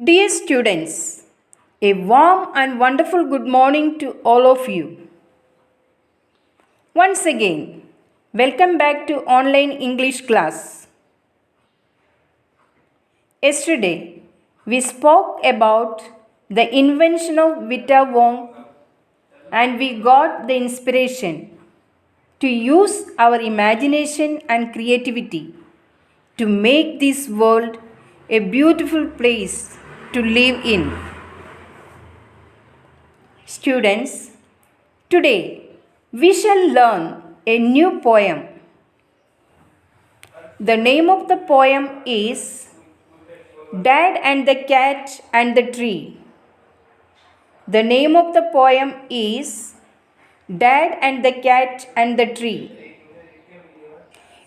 Dear students, a warm and wonderful good morning to all of you. Once again, welcome back to online English class. Yesterday, we spoke about the invention of Vita Wong and we got the inspiration to use our imagination and creativity to make this world a beautiful place to live in. Students, today we shall learn a new poem. The name of the poem is Dad and the Cat and the Tree. The name of the poem is Dad and the Cat and the Tree.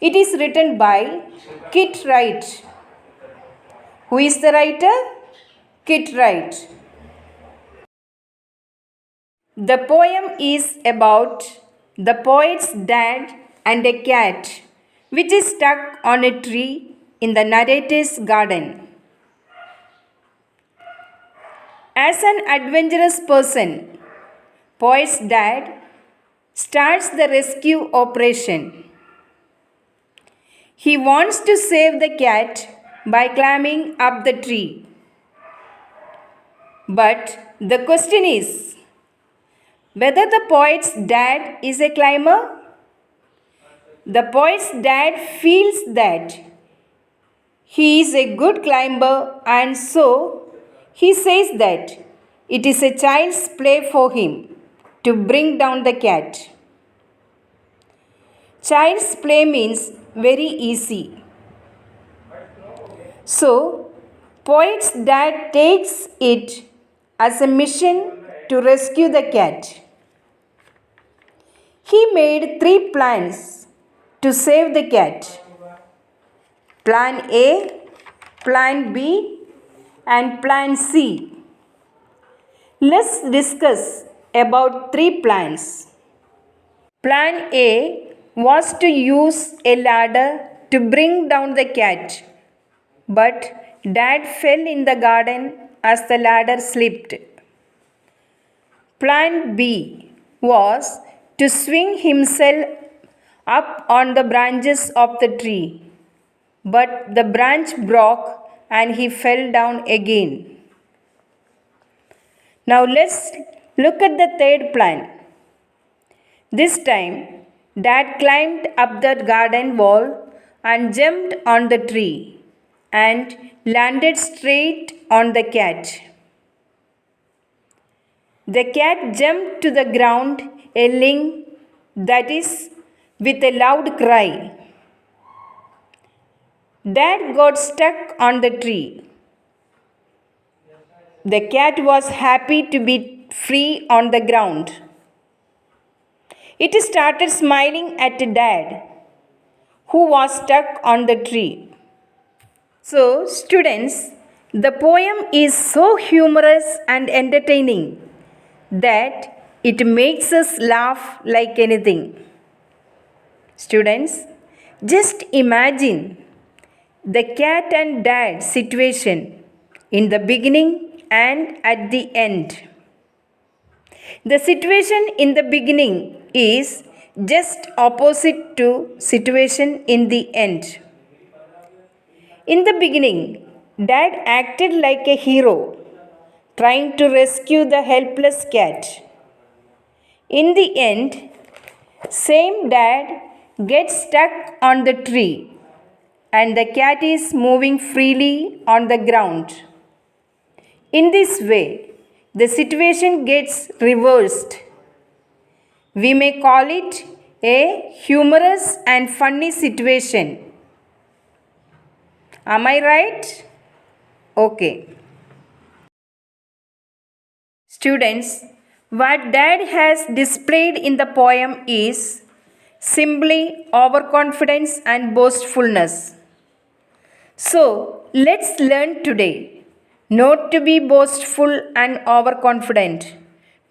It is written by Kit Wright. Who is the writer? Kit Wright. The poem is about the poet's dad and a cat which is stuck on a tree in the narrator's garden. As an adventurous person, poet's dad starts the rescue operation. He wants to save the cat by climbing up the tree. But the question is whether the poet's dad is a climber. The poet's dad feels that he is a good climber and so he says that it is a child's play for him to bring down the cat. Child's play means very easy. So, poet's dad takes it as a mission to rescue the cat. He made 3 plans to save the cat. Plan A, Plan B, and Plan C. Let's discuss about 3 plans. Plan A was to use a ladder to bring down the cat, but Dad fell in the garden as the ladder slipped. Plan B was to swing himself up on the branches of the tree, but the branch broke and he fell down again. Now let's look at the third plan. This time, Dad climbed up the garden wall and jumped on the tree and landed straight on the cat. The cat jumped to the ground, yelling, that is, with a loud cry. Dad got stuck on the tree. The cat was happy to be free on the ground. It started smiling at Dad, who was stuck on the tree. So, students, the poem is so humorous and entertaining that it makes us laugh like anything. Students, just imagine the cat and dad situation in the beginning and at the end. The situation in the beginning is just opposite to situation in the end. In the beginning, Dad acted like a hero, trying to rescue the helpless cat. In the end, same Dad gets stuck on the tree and the cat is moving freely on the ground. In this way, the situation gets reversed. We may call it a humorous and funny situation. Am I right? Okay. Students, what Dad has displayed in the poem is simply overconfidence and boastfulness. So, let's learn today not to be boastful and overconfident.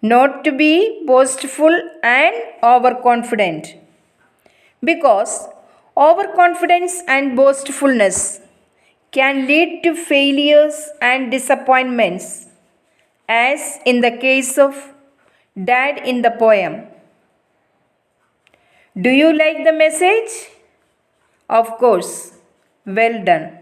Not to be boastful and overconfident. Because overconfidence and boastfulness can lead to failures and disappointments, as in the case of Dad in the poem. Do you like the message? Of course. Well done.